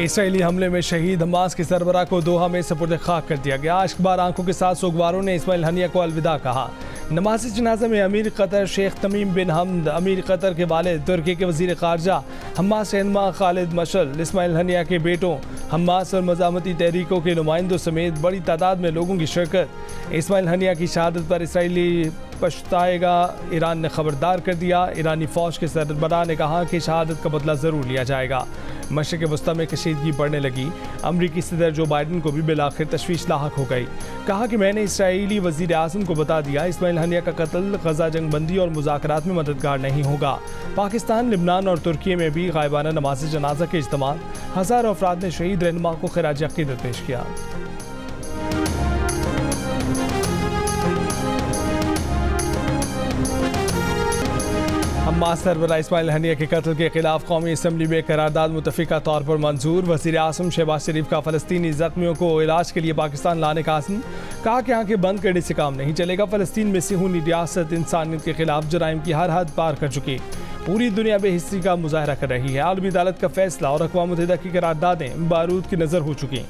Israeli हमले में शहीद हमास के सरबराह को दोहा में सपुर्द खाक कर दिया गया। अश्कबार आंखों के साथ सोगवारों ने इस्माइल हनिया को अलविदा कहा। नमाज जनाजा में अमीर कतर शेख तमीम बिन हमद, अमीर कतर के वालिद, तुर्की के वजीर खारजा, हमास रहनुमा खालिद मशल, इस्माइल हनिया के बेटों, हमास और मज़ामती तहरीकों के नुमाइंदों समेत बड़ी तादाद में लोगों की शिरकत। इस्माइल हनिया की शहादत पर इसराइली पछताएगा, ईरान ने खबरदार कर दिया। ईरानी फ़ौज के सरबराह ने कहा कि शहादत का बदला ज़रूर लिया जाएगा। मशरिक़ वस्ता में कशीदगी बढ़ने लगी। अमरीकी सदर जो बाइडन को भी बिलाखिर तशवीश लाहक हो गई। कहा कि मैंने इसराइली वज़ीर आज़म को बता दिया, इस्माइल हनिया का कत्ल गजा जंगबंदी और मुज़ाकरात में मददगार नहीं होगा। पाकिस्तान, लिबनान और तुर्की में भी गायबाना नमाज जनाजा के इज्तिमा। हज़ारों अफराद ने शहीद रहनुमा को खिराज अक़ीदत पेश किया। हमास सरबराह इस्माइल हनिया के कत्ल के खिलाफ कौमी असम्बली में करारदाद मुतफ़िका तौर पर मंजूर। वज़ीर आज़म शहबाज शरीफ का फ़लस्तीनी ज़ख्मियों को इलाज के लिए पाकिस्तान लाने का आज़म। कहा कि आंखें बंद करने से काम नहीं चलेगा। फ़लस्तीन में सिहूनी रियासत इंसानियत के खिलाफ जराइम की हर हद पार कर चुकी। पूरी दुनिया बेहिस्सी का मुजाहरा कर रही है। आलमी अदालत का फैसला और अक़वाम मुत्तहिदा की करारदादें बारूद की नज़र हो चुकी।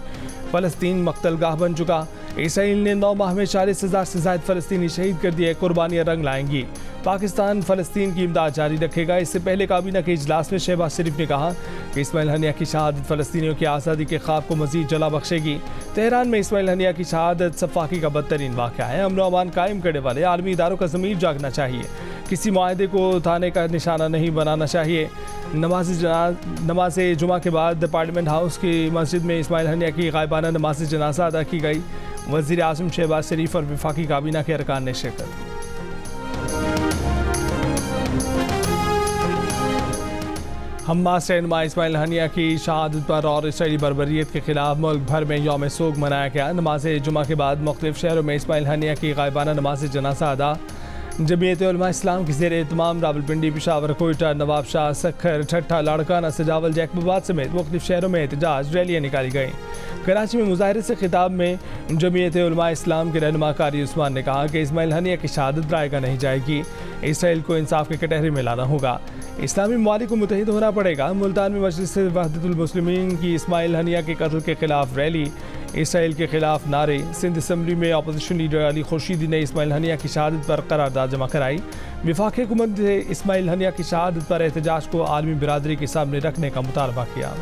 फ़लस्तीन मकतलगाह बन चुका। इसराइल ने 9 माह में 40,000 से ज़ायद फ़लस्तीनी शहीद कर दिए। कुर्बानियाँ रंग लाएंगी। पाकिस्तान फ़लस्तीन की इमदाद जारी रखेगा। इससे पहले काबीना के इजलास में शहबाज शरीफ ने कहा कि इस्माइल हनिया की शहादत फ़लस्तीनियों की आज़ादी के ख्वाब को मज़ीद जला बख्शेगी। तेहरान में इस्माइल हनिया की शहादत सफ़ाकी का बदतरीन वाक़या है। अमन व अमान कायम करने वाले आलमी इदारों का ज़मीर जागना चाहिए। किसी मुआहदे को उठाने का निशाना नहीं बनाना चाहिए। नमाज जुमा के बाद पार्लियामेंट हाउस की मस्जिद में इस्माइल हनिया की गायबाना नमाज जनाजा अदा की गई। वज़ीर आज़म शहबाज शरीफ और वफाकी काबीना के अरकान ने शिरकत। हमास रहनुमा इस्माइल हनिया की शहादत पर और इसराइली बर्बरियत के खिलाफ मुल्क भर में यौम सोग मनाया गया। नमाज जुमा के बाद मुख्तलिफ शहरों में इस्माइल हनिया की गायबाना नमाज जनाजा अदा। जमीयत उलमा इस्लाम की ज़ेर एहतमाम रावलपिंडी, पेशावर, कोयटा, नवाबशाह, सखर, ठट्ठा, लाड़काना, सजावल, जैकबाबाद समेत मुख्तलिफ शहरों में एहतजाज रैलियाँ निकाली गईं। कराची में मुजाहरे से खिताब में जमीयत उलमा इस्लाम के रहनुमा कारी उस्मान ने कहा कि इस्माइल हनिया की शहादत रायगा नहीं जाएगी। इसराइल को इंसाफ के कटहरे में लाना होगा। इस्लामी ममालिक को मुत्तहिद होना पड़ेगा। मुल्तान में मजलिस वहदतुल मुस्लिमीन की इस्माइल हनिया के कत्ल के खिलाफ रैली, इसराइल के खिलाफ नारे। सिंध असम्बली में अपोजिशन लीडर अली खुर्शीदी ने इस्माइल हनिया की शहादत पर करारदाद जमा कराई। वफाकी हुकूमत ने इस्माइल हनिया की शहादत पर एहतजाज को आलमी बिरादरी के सामने रखने का मुतालबा किया।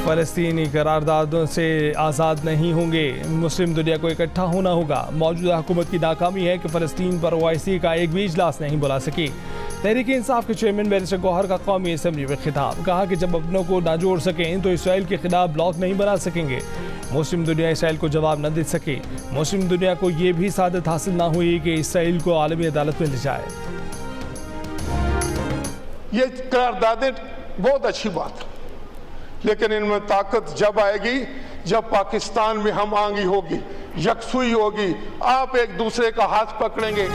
फ़लस्तीनी करारदादों से आज़ाद नहीं होंगे। मुस्लिम दुनिया को इकट्ठा होना होगा। मौजूदा हुकूमत की नाकामी है कि फ़लस्तीन पर OIC का एक भी इजलास नहीं बुला सकी। तहरीक इंसाफ के चेयरमैन बैरिस्टर गौहर का कौमी असम्बली में खिताब। कहा कि जब अपनों को ना जोड़ सकें तो इसराइल के खिलाफ ब्लॉक नहीं बना सकेंगे। मुस्लिम दुनिया इसराइल को जवाब न दे सके। मुस्लिम दुनिया को ये भी सादत हासिल ना हुई कि इसराइल को आलमी अदालत में ले जाए। ये करारदादें बहुत अच्छी बात है, लेकिन इनमें ताकत जब आएगी जब पाकिस्तान में हम आंगी होगी, यकसुई होगी, आप एक दूसरे का हाथ पकड़ेंगे।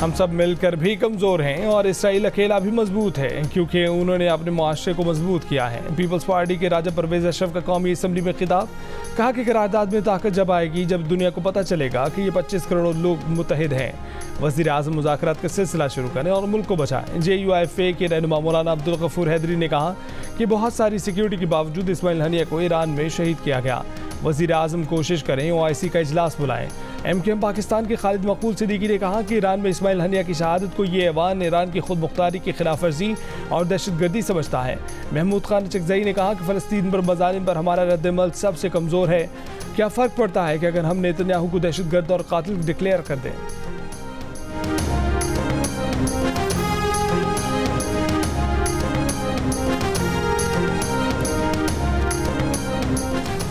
हम सब मिलकर भी कमज़ोर हैं और इसराइल अकेला भी मजबूत है, क्योंकि उन्होंने अपने मुआशरे को मजबूत किया है। पीपल्स पार्टी के राजा परवेज़ अशरफ का कौमी असम्बली में खिताब। कहा कि करारदाद में ताकत जब आएगी जब दुनिया को पता चलेगा कि ये 25 करोड़ लोग मुत्तहिद हैं। वज़ीर आज़म मुज़ाकरात का सिलसिला शुरू करें और मुल्क को बचाएं। JUIFA के रहनुमा मौलाना अब्दुल गफूर हैदरी ने कहा कि बहुत सारी सिक्योरिटी के बावजूद इस्माइल हनिया को ईरान में शहीद किया गया। वज़ीर आज़म कोशिश करें OIC का इजलास बुलाएं। MKM पाकिस्तान के खालिद मकबूल सिद्दीकी ने कहा कि ईरान में इस्माइल हनिया की शहादत को ये ऐवान ईरान की खुद मुख्तारी की खिलाफ वर्जी और दहशतगर्दी समझता है। महमूद खान चकजई ने कहा कि फ़लस्तीन पर मज़ालिम पर हमारा रद्द-ए-अमल सबसे कमज़ोर है। क्या फ़र्क पड़ता है कि अगर हम नेतन्याहू को दहशतगर्द और कातिल डिक्लेयर कर दें।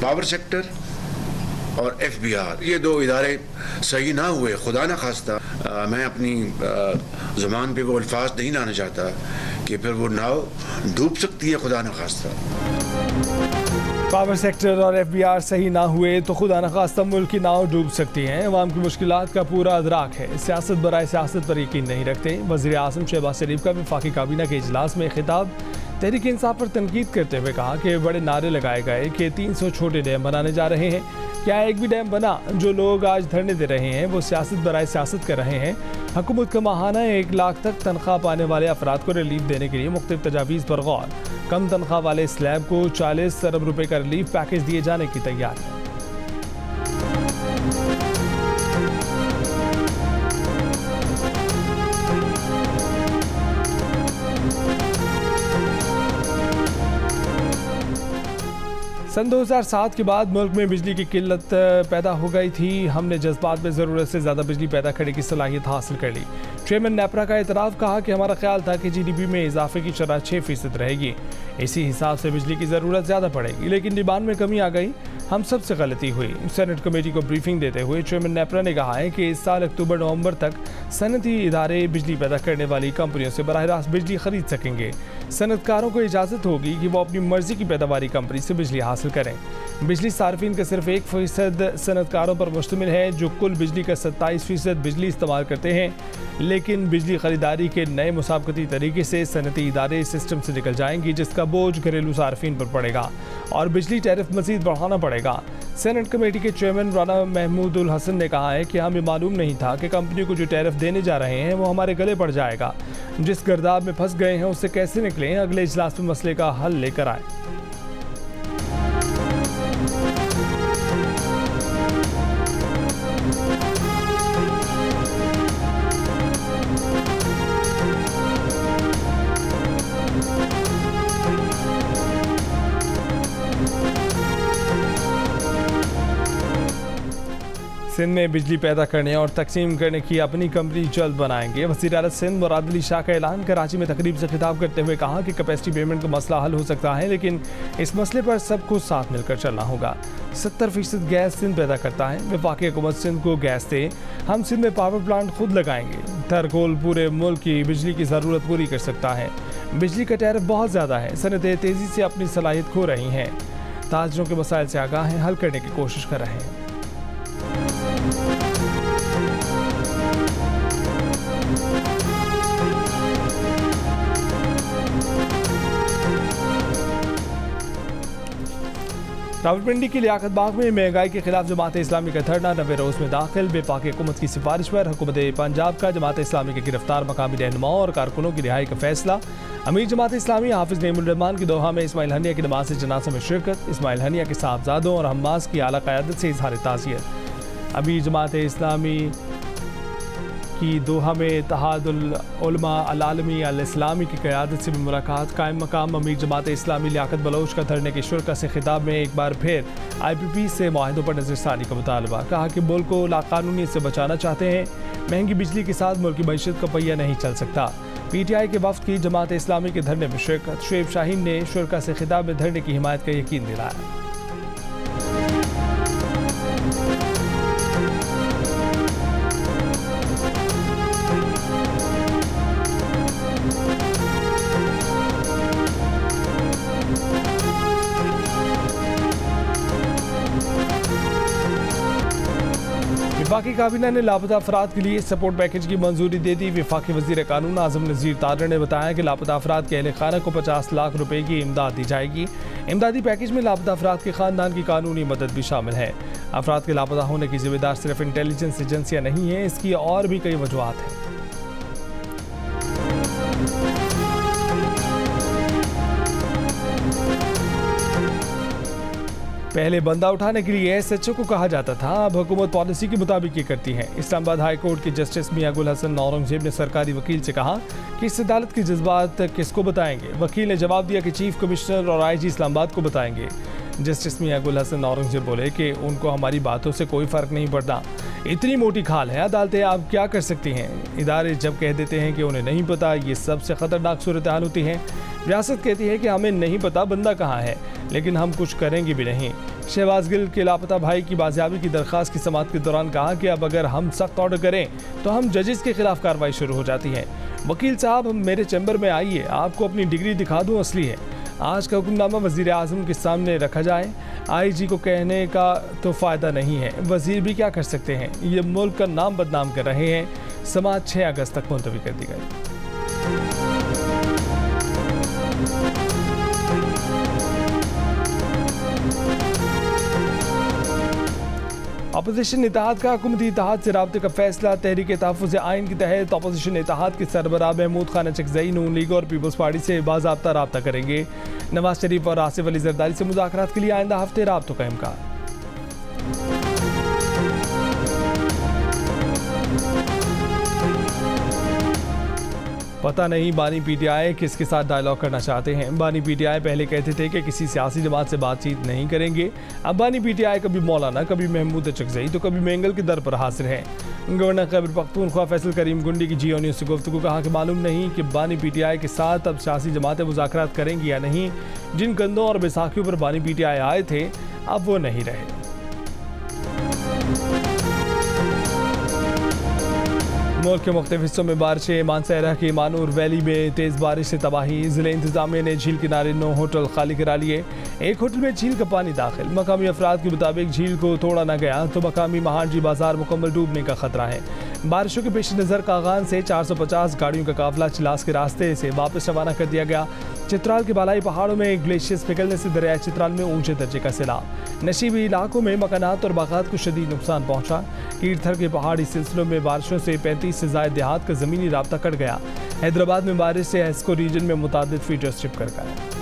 पावर सेक्टर और FBR, ये 2 इदारे सही ना हुए, खुदा ना खास्ता। मैं अपनी ज़ुबान पे वो अल्फाज नहीं लाना चाहता कि फिर वो नाव डूब सकती है, खुदा ना खास्ता। पावर सेक्टर और FBR सही ना हुए तो खुदा न खास्ता मुल्क की नाव डूब सकती हैं। अवाम की मुश्किलात का पूरा अदराक है। सियासत बराए सियासत पर यकीन नहीं रखते। वज़ीर आज़म शहबाज शरीफ का वफाकी काबीना के इजलास में खिताब। तहरीक इंसाफ पर तनकीद करते हुए कहा कि बड़े नारे लगाए गए कि 300 छोटे डैम बनाने जा रहे हैं। क्या एक भी डैम बना? जो लोग आज धरने दे रहे हैं वो सियासत बराए सियासत कर रहे हैं। हुकूमत का माहाना 1 लाख तक तनख्वाह पाने वाले अफराद को रिलीफ देने के लिए मुख्तलिफ तजावीज़ पर गौर। कम तनख्वाह वाले स्लैब को 40 अरब रुपए का रिलीफ पैकेज दिए जाने की तैयारी है। सन 2007 के बाद मुल्क में बिजली की किल्लत पैदा हो गई थी। हमने जज्बात में ज़रूरत से ज़्यादा बिजली पैदा करने की सलाहियत हासिल कर ली। चेयरमैन नेपरा का एतराफ़। कहा कि हमारा ख्याल था कि GDP में इजाफे की शरह 6% रहेगी, इसी हिसाब से बिजली की ज़रूरत ज़्यादा पड़ेगी, लेकिन डिमांड में कमी आ गई। हम सबसे गलती हुई। सेनेट कमेटी को ब्रीफिंग देते हुए चेयरमैन नेपरा ने कहा है कि इस साल अक्टूबर-नवंबर तक सनती इदारे बिजली पैदा करने वाली कंपनियों से बराह रास्त बिजली खरीद सकेंगे। सनतकारों को इजाज़त होगी कि वो अपनी मर्जी की पैदावारी कंपनी से बिजली हासिल करें। बिजली सार्फिन का सिर्फ 1% सनतकारों पर मुश्तमिल है, जो कुल बिजली का 27% बिजली इस्तेमाल करते हैं। लेकिन बिजली खरीदारी के नए मुसाबकती तरीके से सनती इदारे सिस्टम से निकल जाएंगी, जिसका बोझ घरेलू सार्फिन पर पड़ेगा और बिजली टैरिफ मजीद बढ़ाना पड़ेगा। सेनेट कमेटी के चेयरमैन राना महमूद उल हसन ने कहा है कि हमें मालूम नहीं था कि कंपनी को जो टैरिफ देने जा रहे हैं वो हमारे गले पड़ जाएगा। जिस गर्दाब में फंस गए हैं उससे कैसे निकलें? अगले इजलास में मसले का हल लेकर आए। सिंध में बिजली पैदा करने और तकसीम करने की अपनी कंपनी जल्द बनाएंगे। वज़ीर आला सिंध मुराद अली शाह का ऐलान। कराची में तकरीब से खिताब करते हुए कहा कि कैपेसिटी पेमेंट का मसला हल हो सकता है, लेकिन इस मसले पर सबको साथ मिलकर चलना होगा। 70% गैस सिंध पैदा करता है। वफाकी हुकूमत सिंध को गैस दे। हम सिंध में पावर प्लांट खुद लगाएंगे। थरकोल पूरे मुल्क की बिजली की ज़रूरत पूरी कर सकता है। बिजली का टैरिफ बहुत ज़्यादा है। सनतें तेज़ी से अपनी सलाहियत खो रही हैं। ताजरों के मसाइल से आगाह हैं, हल करने की कोशिश कर रहे हैं। रावलपिंडी की लियाकत बाग में महंगाई के खिलाफ जमात इस्लामी का धरना 90 रोज़ में दाखिल। वफाकी हुकूमत की सिफारिश पर हुकूमत पंजाब का जमात इस्लामी के गिरफ्तार मकामी रहनुमाओं और कारकुनों की रिहाई का फैसला। अमीर जमात इस्लामी हाफिज नईमुर रहमान की दोहा में इस्माइल हनिया की नमाज जनाजा में शिरकत। इस्माइल हनिया के साहबजादों और हम्मास की आला क़यादत से इजहार ताज़ियत। अमीर जमात इस्लामी की दोहा में इत्तेहादुल उलमा अल आलमी अल इस्लामी की क़यादत से भी मुलाकात। कायम मकाम अमीर जमात इस्लामी लियाकत बलोच का धरने के शुरा से खिताब में एक बार फिर IPP से माहिदों पर नज़रसानी का मुतालबा। कहा कि मुल्क को लाकानूनियत से बचाना चाहते हैं। महंगी बिजली के साथ मुल्क की मईशत का पहिया नहीं चल सकता। PTI के वफ्द की जमात इस्लामी के धरने में शिरकत। शुएब शाहीन ने शुरा से खिताब में धरने की हिमायत का यकीन दिलाया। वफाकी काबीना ने लापता अफराद के लिए सपोर्ट पैकेज की मंजूरी दे दी। वफाकी वज़ीर कानून आज़म नज़ीर तारड़ ने बताया कि लापता अफराद के अहल खाना को 50 लाख रुपए की इमदाद दी जाएगी। इमदादी पैकेज में लापता अफराद के ख़ानदान की कानूनी मदद भी शामिल है। अफराद के लापता होने की जिम्मेदार सिर्फ इंटेलिजेंस एजेंसियाँ नहीं हैं, इसकी और भी कई वजूहात हैं। पहले बंदा उठाने के लिए SHO को कहा जाता था, अब हुकूमत पॉलिसी के मुताबिक ये करती है। इस्लामाबाद हाई कोर्ट के जस्टिस मियां गुल हसन औरंगजेब ने सरकारी वकील से कहा कि इस अदालत के जज्बात किसको बताएंगे। वकील ने जवाब दिया कि चीफ कमिश्नर और IG इस्लामाबाद को बताएंगे। जस्टिस मियां गुल हसन औरंगजेब बोले कि उनको हमारी बातों से कोई फ़र्क नहीं पड़ता। इतनी मोटी खाल है अदालतें, आप क्या कर सकती हैं। इदारे जब कह देते हैं कि उन्हें नहीं पता, ये सबसे ख़तरनाक सूरत हाल होती है। रियासत कहती है कि हमें नहीं पता बंदा कहाँ है, लेकिन हम कुछ करेंगे भी नहीं। शहबाज गिल के लापता भाई की बाजियाबी की दरख्वास्त की समाअत के दौरान कहा कि अब अगर हम सख्त ऑर्डर करें तो हम जजेस के खिलाफ कार्रवाई शुरू हो जाती है। वकील साहब, मेरे चैम्बर में आइए, आपको अपनी डिग्री दिखा दूँ, असली है। आज का हुक्मनामा वज़ीर आज़म के सामने रखा जाए। IG को कहने का तो फ़ायदा नहीं है, वज़ीर भी क्या कर सकते हैं। ये मुल्क का नाम बदनाम कर रहे हैं। समाअत 6 अगस्त तक मुलतवी कर दी गई। अपोजिशन इत्तेहाद का हुकूमती इत्तेहाद से राब्ते का फैसला। तहरीक तहफ़्फ़ुज़ आइन के तहत अपोजिशन इत्तेहाद के सरबराह महमूद खान अचकज़ई नून लीग और पीपल्स पार्टी से बाज़ाब्ता राब्ता करेंगे। नवाज शरीफ और आसिफ अली ज़रदारी से मुज़ाकरात के लिए आइंदा हफ्ते राब्तों का इम्कान। पता नहीं बानी पीटीआई किसके साथ डायलॉग करना चाहते हैं। बानी पीटीआई पहले कहते थे कि किसी सियासी जमात से बातचीत नहीं करेंगे। अब बानी पीटीआई कभी मौलाना, कभी महमूद अचकज़ई तो कभी मेंगल के दर पर हाजिर हैं। गवर्नर खैबर पख्तूनख्वा फैसल करीम गुंडी की जियो न्यूज़ से गुफ्तगू कहा कि मालूम नहीं कि बानी पीटीआई के साथ अब सियासी जमातें मुज़ाकरात करेंगी या नहीं। जिन कंधों और बैसाखियों पर बानी पीटीआई आए थे अब वो नहीं रहे। मुल्क के मुख्तलिफ हिस्सों में बारिशें। मानसहरा की मानूर वैली में तेज़ बारिश से तबाही। ज़िले इंतजामिया ने झील किनारे 9 होटल खाली करा लिए। एक होटल में झील का पानी दाखिल। मकामी अफराद के मुताबिक झील को तोड़ा न गया तो मकामी महाजी बाजार मुकम्मल डूबने का खतरा है। बारिशों के पेश नज़र कागान से 450 गाड़ियों का काफिला चिलास के रास्ते से वापस रवाना कर दिया गया। चित्राल के बालाई पहाड़ों में ग्लेशियर्स पिघलने से दरिया चित्राल में ऊंचे दर्जे का सैलाब। नशीबी इलाकों में मकानात और बागात को शदीद नुकसान पहुंचा। कीरथर के पहाड़ी सिलसिलों में बारिशों से 35 से ज़ायद देहात का ज़मीनी राब्ता कट गया। हैदराबाद में बारिश से एस्को रीजन में मुतादिद फीचर स्ट्रिप कर गए।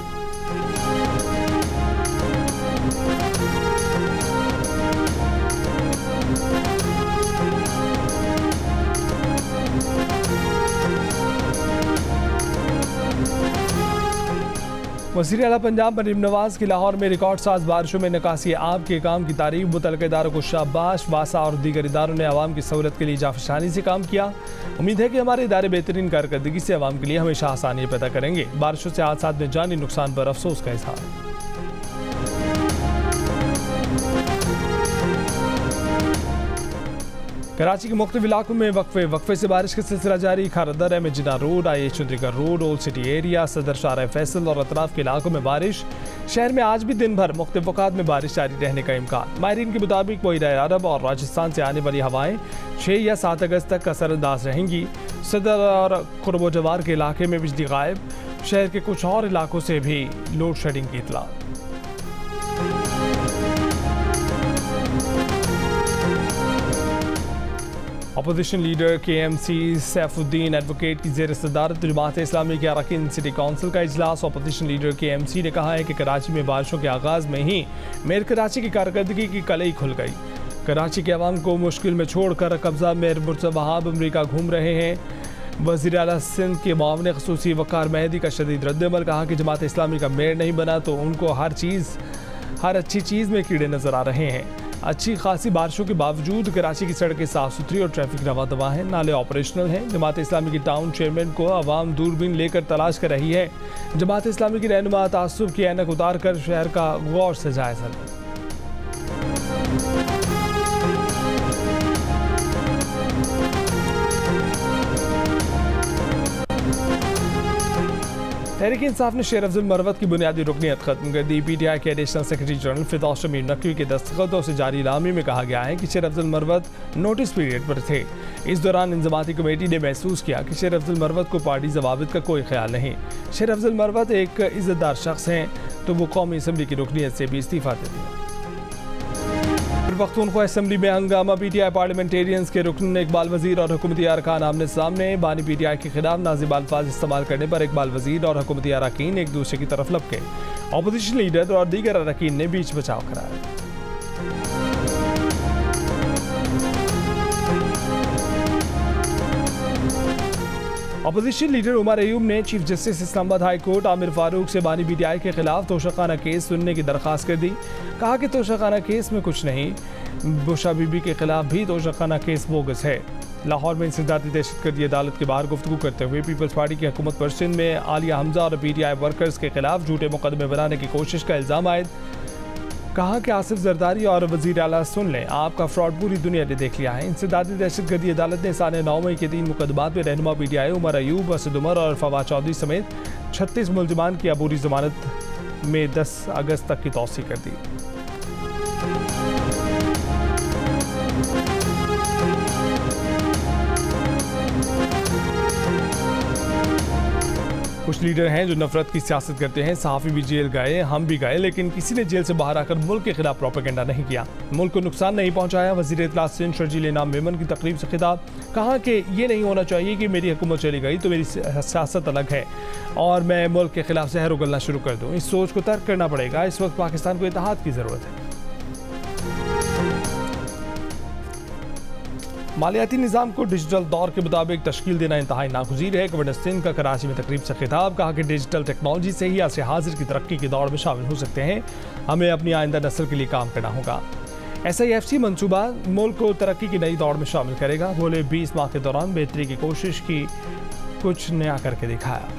वज़ीर आला पंजाब मरीम नवाज की लाहौर में रिकॉर्ड साज बारिशों में निकासी आब के काम की तारीफ। मुतल्लिक़ इदारों को शाबाश। वासा और दीगर इदारों ने आवाम की सहूलत के लिए जाफशानी से काम किया। उम्मीद है कि हमारे इदारे बेहतरीन कारकर्दगी से आवाम के लिए हमेशा आसानी पैदा करेंगे। बारिशों से हादसात में जानी नुकसान पर अफसोस का इजहार। कराची के मुख्तलिफ इलाकों में वक्फे से बारिश का सिलसिला जारी। Kharadar M Jinnah road, IH Chundrigar road, old city area, Saddar Shah Faisal और अतराफ के इलाकों में बारिश। शहर में आज भी दिन भर मुख्तलिफ औकात में बारिश जारी रहने का इम्कान। माहिरीन के मुताबिक बहिरा अरब और राजस्थान से आने वाली हवाएं 6 या 7 अगस्त तक असरअंदाज रहेंगी। सदर और कुर्ब जवार के इलाके में बिजली गायब। शहर के कुछ और इलाकों से भी लोड शेडिंग की इतला। Opposition leader KMC Saifuddin advocate की ज़ेर सदारत जमात इस्लामी के अरकान सिटी काउंसिल का इजलास। अपोजिशन लीडर KMC ने कहा है कि कराची में बारिशों के आगाज़ में ही मेयर कराची की कारकर्दगी की कलई खुल गई। कराची के अवाम को मुश्किल में छोड़कर कब्जा मेयर मुर्तज़ा वहाब अमरीका घूम रहे हैं। वज़ीर आला सिंध के मामले ख़ुसूसी वक़ार मेहदी का शदीद रद्दअमल। कहा कि जमात इस्लामी का मेयर नहीं बना तो उनको हर अच्छी चीज़ में कीड़े नज़र आ रहे हैं। अच्छी खासी बारिशों के बावजूद कराची की सड़कें साफ सुथरी और ट्रैफिक रवा दवा है। नाले ऑपरेशनल हैं। जमात इस्लामी की टाउन चेयरमैन को अवाम दूरबीन लेकर तलाश कर रही है। जमात इस्लामी की रहनुमा तासुब की ऐनक उतार कर शहर का गौर से जायजा लें। तहरीक इंसाफ ने शेर अफजल मरवत की बुनियादी रुकनीत खत्म कर दी। PTI के एडिशनल सेक्रेटरी जनरल फिरदौस शमीर नकवी के दस्तखतों से जारी इलामी में कहा गया है कि शेर अफजल मरवत नोटिस पीरियड पर थे। इस दौरान इंजमाती कमेटी ने महसूस किया कि शेर अफजल मरवत को पार्टी ज़वाबित का कोई ख्याल नहीं। शेर अफजल मरवत एक इज़्ज़तदार शख्स हैं तो वो कौमी असम्बली की रुकनीत से भी इस्तीफ़ा देते हैं। पख्तूनख्वा असम्बली में हंगामा। PTI पार्लियामेंटेरियंस के रुकन इकबाल वजीर और हुकूमती अरकान आमने सामने। बानी PTI के खिलाफ नाज़िब अल्फाज इस्तेमाल करने पर इकबाल वजीर और हुकूमती अरकान एक दूसरे की तरफ लपके। अपोजिशन लीडर और दीगर अरकान ने बीच बचाव कराया। अपोजिशन लीडर उमर अयूब ने chief justice Islamabad high court Aamir Farooq से बानी PTI के खिलाफ तोशाखाना केस सुनने की दरख्वास्त कर दी। कहा कि तोशाखाना केस में कुछ नहीं, बुशा बीबी के खिलाफ भी तोशाखाना केस बोगस है। लाहौर में इंसदादी दहशतगर्दी अदालत के बाहर गुफ्तगू करते हुए पीपल्स पार्टी की हुकूमत पर सिंध में आलिया हमजा और PTI वर्कर्स के खिलाफ झूठे मुकदमे बनाने की कोशिश का इल्ज़ाम आयद। कहा कि आसिफ जरदारी और वज़ीर आला सुन लें, आपका फ्रॉड पूरी दुनिया ने देख लिया है। इंसदादी दहशतगर्दी अदालत ने साल 9 मई के 3 मुकदमात में रहनुमा PTI उमर अयूब, असद उमर और फवाद चौधरी समेत 36 मुलजमान की अबूरी जमानत में 10 अगस्त तक की तौसीह कर दी। कुछ लीडर हैं जो नफरत की सियासत करते हैं। सहाफ़ी भी जेल गए, हम भी गए, लेकिन किसी ने जेल से बाहर आकर मुल्क के खिलाफ प्रोपेगेंडा नहीं किया, मुल्क को नुकसान नहीं पहुंचाया। वज़ीर इत्तलात सिंध शर्जील इनाम मेमन की तकरीब से खिताब, कहा कि ये नहीं होना चाहिए कि मेरी हुकूमत चली गई तो मेरी सियासत अलग है और मैं मुल्क के खिलाफ जहर उगलना शुरू कर दूँ। इस सोच को तर्क करना पड़ेगा। इस वक्त पाकिस्तान को इत्तेहाद की ज़रूरत है। मालियाती निज़ाम को डिजिटल दौर के मुताबिक तश्कील देना इंतहाई नागुज़ीर है। गवर्नर सिंध का कराची में तकरीब से खिताब, कहा कि डिजिटल टेक्नोलॉजी से ही असर हाजिर की तरक्की की दौड़ में शामिल हो सकते हैं। हमें अपनी आइंदा नस्ल के लिए काम करना होगा। SIFC मनसूबा मुल्क को तरक्की की नई दौड़ में शामिल करेगा। बोले 20 माह के दौरान बेहतरी की कोशिश की, कुछ नया करके दिखाया।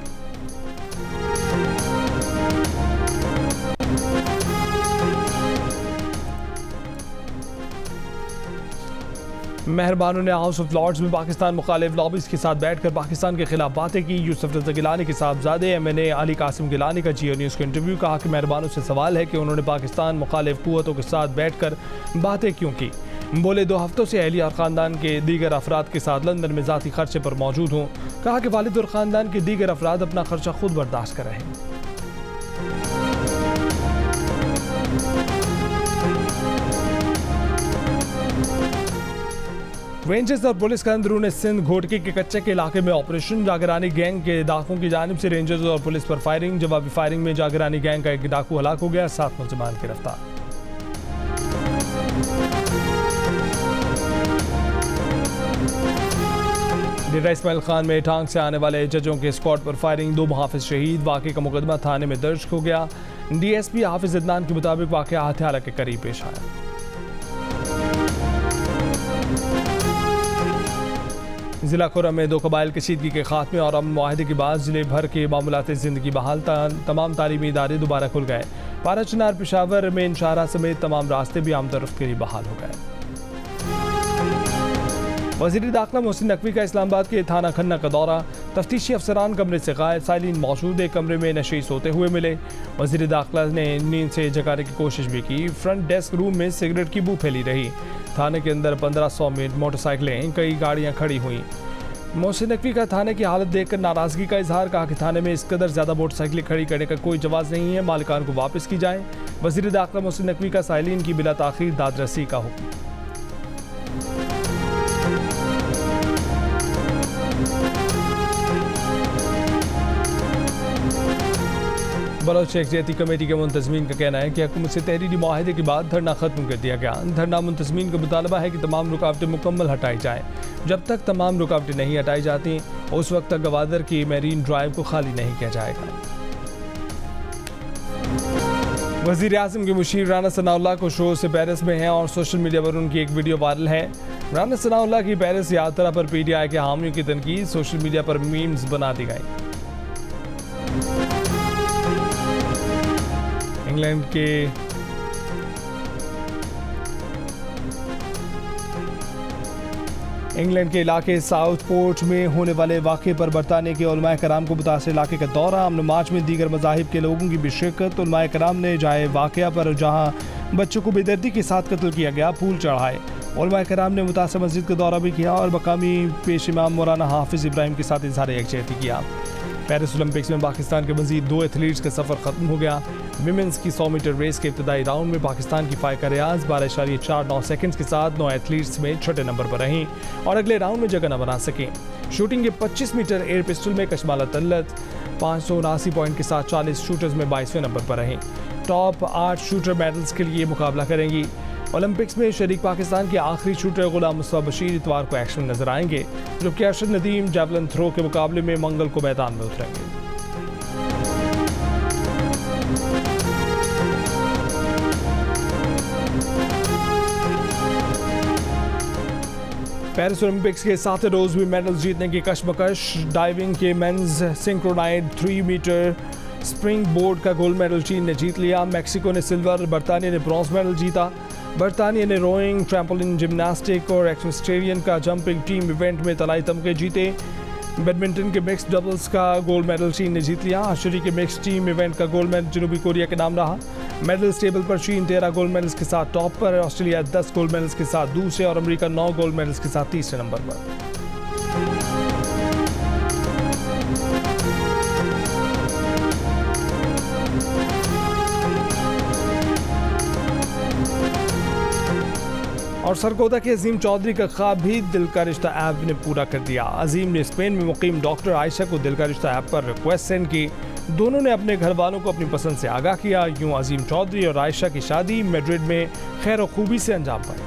मेहरबानों ने हाउस ऑफ लॉर्ड्स में पाकिस्तान मुखालिफ लॉबीज के साथ बैठकर पाकिस्तान के खिलाफ बातें की। यूसुफ रज़ा गिलानी के साहबजादे MNA अली कासिम गिलानी का जियो न्यूज़ को इंटरव्यू, कहा कि मेहरबानों से सवाल है कि उन्होंने पाकिस्तान मुखालिफ कुव्वतों के साथ बैठकर बातें क्यों की। बोले 2 हफ्तों से अहलिया और ख़ानदान के दीगर अफराद के साथ लंदन में ज़ाती खर्चे पर मौजूद हूँ। कहा कि वालिद और ख़ानदान के दीगर अफराद अपना खर्चा खुद बर्दाश्त कर रहे हैं। रेंजर्स और पुलिस का अंदरूनी सिंध घोटकी के कच्चे के इलाके में ऑपरेशन। जागरानी गैंग के डाकुओं की जानिब से रेंजर्स और पुलिस पर फायरिंग। जवाबी फायरिंग में जागरानी गैंग का एक डाकू हलाक हो गया, 7 मुलजिमान गिरफ्तार। डेरा इस्माइल खान में टांग से आने वाले जजों के स्क्वाड पर फायरिंग, 2 मुहाफिज शहीद। वाक़े का मुकदमा थाने में दर्ज हो गया। DSP हाफिज अदनान के मुताबिक वाक़या हत्यारा के करीब पेश आया। जिला खुर्रम में 2 कबाइल कशीदगी के खात्मे और अमन मुआहदे के बाद जिले भर के मामूलात ज़िंदगी बहाल, तमाम तालीमी इदारे दोबारा खुल गए। पारा चनार पेशावर में शाहरा समेत तमाम रास्ते भी आमदरफ्त के लिए बहाल हो गए। वज़ीर दाखिला मोहसिन नकवी का इस्लामाबाद के थाना खन्ना का दौरा, तफ्तीशी अफसरान कमरे से गायब, साइलिन मौजूद एक कमरे में नशे सोते हुए मिले। वज़ीर दाखिला ने नींद से जगाने की कोशिश भी की। फ्रंट डेस्क रूम में सिगरेट की बू फैली रही। थाने के अंदर 1500 में मोटरसाइकिलें, कई गाड़ियां खड़ी हुई। मोहसिन नकवी का थाने की हालत देखकर नाराजगी का इजहार, कहा कि थाने में इस कदर ज़्यादा मोटरसाइकिलें खड़ी करने का कोई जवाज़ नहीं है, मालिकान को वापस की जाए। वज़ीर दाखिला मोहसिन नकवी का साइलिन की बिला ताख़ीर दादरसी का हुक्म। बलोच यकजहती कमेटी के मुंतज़मीन का कहना है कि हुकूमत से तहरीरी मुआहदे के बाद धरना ख़त्म कर दिया गया। धरना मुंतज़मीन का मुतालबा है कि तमाम रुकावटें मुकम्मल हटाई जाएँ। जब तक तमाम रुकावटें नहीं हटाई जाती उस वक्त तक गवादर की मैरीन ड्राइव को खाली नहीं किया जाएगा। वज़ीर आज़म के मुशीर राना सनाउल्लाह को शो से पेरिस में हैं और सोशल मीडिया पर उनकी एक वीडियो वायरल है। राना सनाउल्लाह की पेरिस यात्रा पर PTI के हामियों की तनकीद, सोशल मीडिया पर मीम्स बना दी गई। इंग्लैंड के इलाके साउथ पोर्ट में होने वाले वाक़े पर बरतानिया के उलमाए कराम को मुतासिर इलाके का दौरा। अमन मार्च में दीगर मज़ाहिब के लोगों की भी शिरकत। उलमाए कराम ने जाए वाक़या पर जहाँ बच्चों को बेदर्दी के साथ कत्ल किया गया फूल चढ़ाए। उलमाए कराम ने मुतासिर मस्जिद का दौरा भी किया और मकामी पेश इमाम मौलाना हाफिज़ इब्राहिम के साथ इज़हार यकजहती किया। पेरिस ओलंपिक्स में पाकिस्तान के मज़ीद 2 एथलीट्स का सफ़र ख़त्म हो गया। विमेंस की 100 मीटर रेस के इब्तदाई राउंड में पाकिस्तान की फ़ाइका रियाज 12.49 सेकंड्स के साथ 9 एथलीट्स में छठे नंबर पर रहीं और अगले राउंड में जगह न बना सकें। शूटिंग के 25 मीटर एयर पिस्टल में कशमाला तल्लत 579 पॉइंट के साथ 40 शूटर्स में 22वें नंबर पर रहीं। टॉप 8 शूटर मेडल्स के लिए मुकाबला करेंगी। ओलंपिक्स में शरीक पाकिस्तान के आखिरी शूटर गुलाम मुस्तफा बशीर इतवार को एक्शन नजर आएंगे, जबकि अरशद नदीम जैवलिन थ्रो के मुकाबले में मंगल को मैदान में उतरेंगे। पेरिस ओलंपिक्स के 7वें रोज भी मेडल जीतने की कशमकश। डाइविंग के men's synchronise 3 metre springboard का गोल्ड मेडल चीन ने जीत लिया। मैक्सिको ने सिल्वर, बरतानिया ने ब्रॉन्ज मेडल जीता। बरतानिया ने रोइंग, ट्रैम्पोलिन, जिम्नास्टिक और एक्वेस्ट्रियन का जंपिंग टीम इवेंट में तलाई तमगे जीते। बैडमिंटन के मिक्स्ड डबल्स का गोल्ड मेडल चीन ने जीत लिया। आर्चरी के मिक्स्ड टीम इवेंट का गोल्ड मेडल जनूबी कोरिया के नाम रहा। मेडल्स टेबल पर चीन 13 गोल्ड मेडल्स के साथ टॉप पर, ऑस्ट्रेलिया 10 गोल्ड मेडल्स के साथ दूसरे और अमेरिका 9 गोल्ड मेडल्स के साथ तीसरे नंबर पर। और सरगोदा के अजीम चौधरी का ख्वाब भी दिल का रिश्ता ऐप ने पूरा कर दिया। अजीम ने स्पेन में मुकीम डॉक्टर आयशा को दिल का रिश्ता ऐप पर रिक्वेस्ट सेंड की। दोनों ने अपने घर वालों को अपनी पसंद से आगाह किया। यूं अजीम चौधरी और आयशा की शादी मैड्रिड में खैर खूबी से अंजाम पाई।